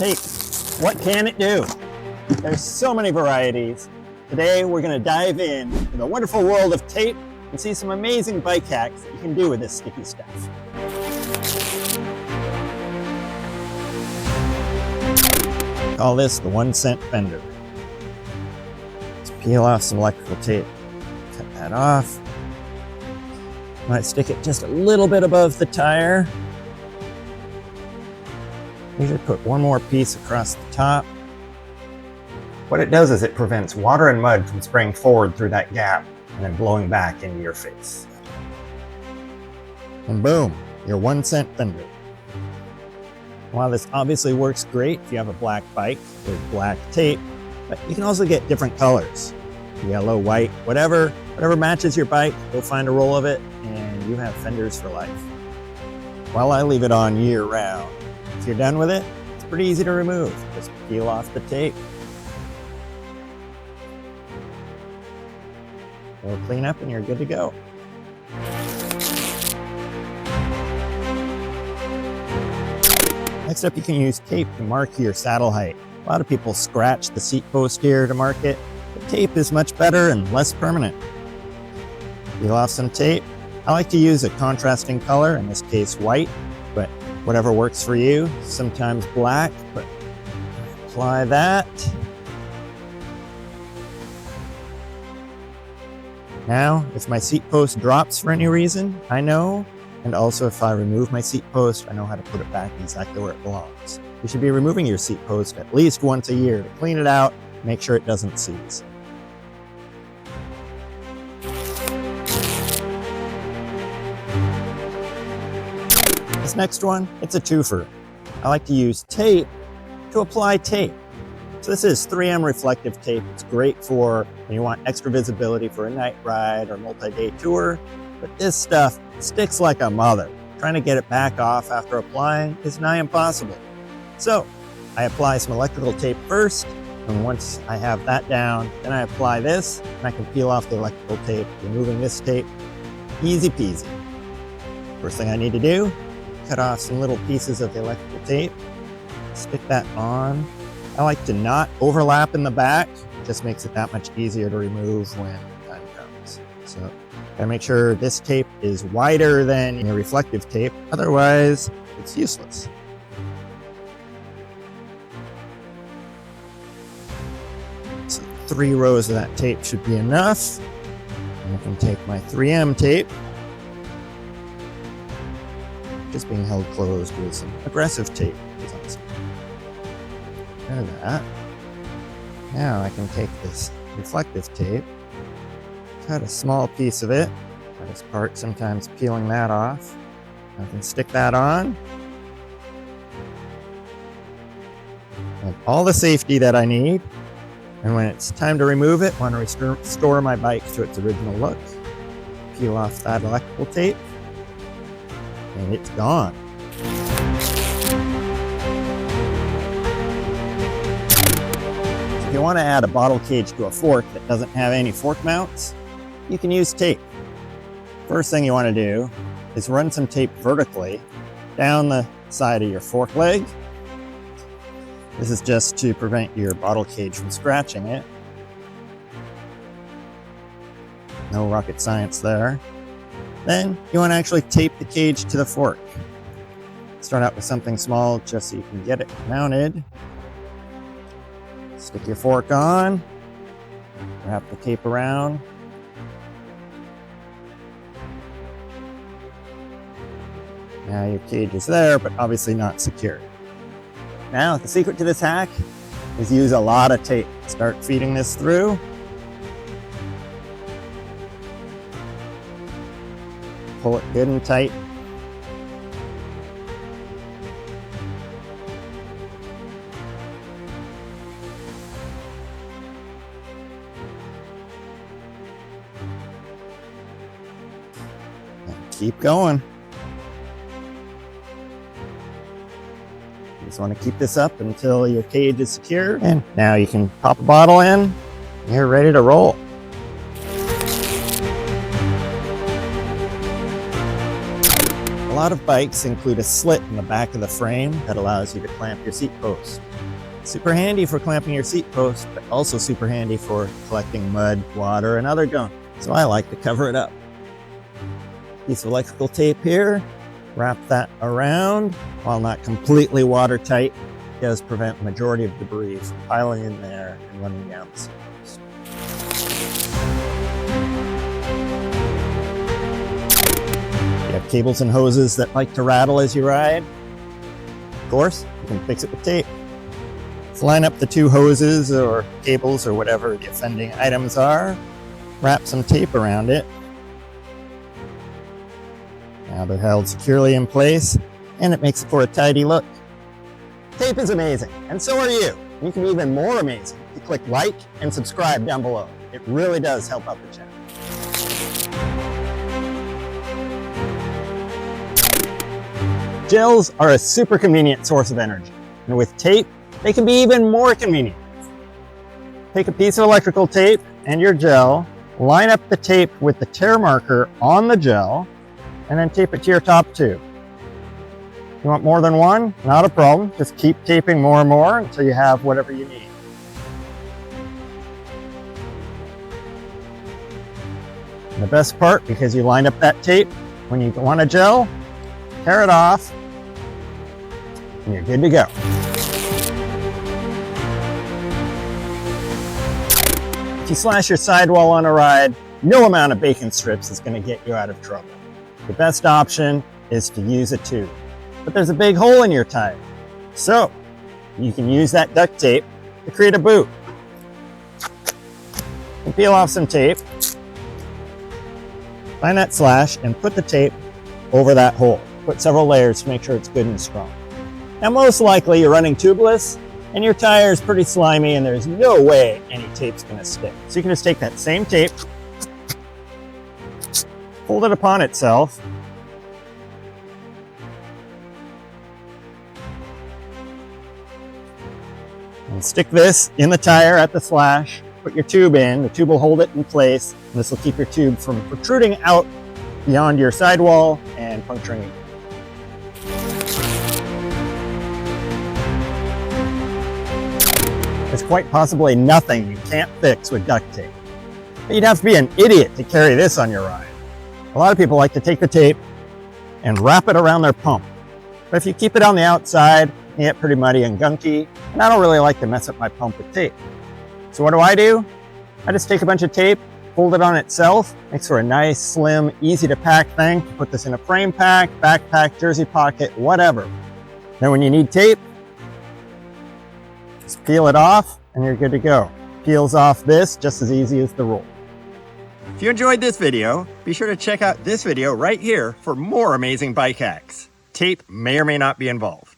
tape. What can it do? There's so many varieties. Today we're going to dive in to the wonderful world of tape and see some amazing bike hacks that you can do with this sticky stuff. Call this the 1 cent fender. Let's peel off some electrical tape. Cut that off. Might stick it just a little bit above the tire. Usually put one more piece across the top. What it does is it prevents water and mud from spraying forward through that gap and then blowing back into your face. And boom, your 1 cent fender. While this obviously works great if you have a black bike with black tape, but you can also get different colors. Yellow, white, whatever matches your bike, go find a roll of it and you have fenders for life. While I leave it on year round, if you're done with it, it's pretty easy to remove. Just peel off the tape. It'll clean up and you're good to go. Next up, you can use tape to mark your saddle height. A lot of people scratch the seat post here to mark it, but tape is much better and less permanent. Peel off some tape. I like to use a contrasting color, in this case white, but whatever works for you. Sometimes black, but apply that. Now, if my seat post drops for any reason, I know. And also if I remove my seat post, I know how to put it back exactly where it belongs. You should be removing your seat post at least once a year to clean it out, make sure it doesn't seize. This next one, it's a twofer. I like to use tape to apply tape. So this is 3M reflective tape. It's great for when you want extra visibility for a night ride or multi-day tour, but this stuff sticks like a mother. Trying to get it back off after applying is nigh impossible. So I apply some electrical tape first, and once I have that down, then I apply this, and I can peel off the electrical tape, removing this tape. Easy peasy. First thing I need to do, cut off some little pieces of the electrical tape, stick that on. I like to not overlap in the back, it just makes it that much easier to remove when the time comes. So gotta make sure this tape is wider than your reflective tape, otherwise it's useless. So 3 rows of that tape should be enough. And I can take my 3M tape, just being held closed with some aggressive tape. Look at that. Now I can take this reflective tape, cut a small piece of it. Hardest part sometimes peeling that off. I can stick that on. I have all the safety that I need. And when it's time to remove it, I want to restore my bike to its original look. Peel off that electrical tape. And it's gone. If you want to add a bottle cage to a fork that doesn't have any fork mounts, you can use tape. First thing you want to do is run some tape vertically down the side of your fork leg. This is just to prevent your bottle cage from scratching it. No rocket science there. Then you want to actually tape the cage to the fork. Start out with something small just so you can get it mounted. Stick your fork on, wrap the tape around. Now your cage is there, but obviously not secure. Now the secret to this hack is use a lot of tape. Start feeding this through. Pull it good and tight. Keep going. You just want to keep this up until your cage is secure. And now you can pop a bottle in. You're ready to roll. A lot of bikes include a slit in the back of the frame that allows you to clamp your seat post. Super handy for clamping your seat post, but also super handy for collecting mud, water, and other gunk. So I like to cover it up. Piece of electrical tape here, wrap that around. While not completely watertight, it does prevent the majority of debris from piling in there and running down the seat post. You have cables and hoses that like to rattle as you ride. Of course, you can fix it with tape. Let's line up the two hoses or cables or whatever the offending items are. Wrap some tape around it. Now they're held securely in place, and it makes it for a tidy look. Tape is amazing, and so are you. You can be even more amazing if you click like and subscribe down below. It really does help out the channel. Gels are a super convenient source of energy, and with tape, they can be even more convenient. Take a piece of electrical tape and your gel, line up the tape with the tear marker on the gel, and then tape it to your top tube. You want more than one? Not a problem. Just keep taping more and more until you have whatever you need. And the best part, because you lined up that tape, when you want a gel, tear it off, and you're good to go. If you slash your sidewall on a ride, no amount of bacon strips is going to get you out of trouble. The best option is to use a tube. But there's a big hole in your tire. So, you can use that duct tape to create a boot. You peel off some tape, find that slash, and put the tape over that hole. Put several layers to make sure it's good and strong. Now, most likely you're running tubeless, and your tire is pretty slimy, and there's no way any tape's gonna stick. So you can just take that same tape, fold it upon itself, and stick this in the tire at the slash. Put your tube in, the tube will hold it in place, and this will keep your tube from protruding out beyond your sidewall and puncturing. There's quite possibly nothing you can't fix with duct tape. But you'd have to be an idiot to carry this on your ride. A lot of people like to take the tape and wrap it around their pump. But if you keep it on the outside, you get pretty muddy and gunky, and I don't really like to mess up my pump with tape. So what do? I just take a bunch of tape, fold it on itself, makes for a nice, slim, easy to pack thing. You put this in a frame pack, backpack, jersey pocket, whatever. Then when you need tape, just peel it off and you're good to go. Peels off this just as easy as the roll. If you enjoyed this video, be sure to check out this video right here for more amazing bike hacks. Tape may or may not be involved.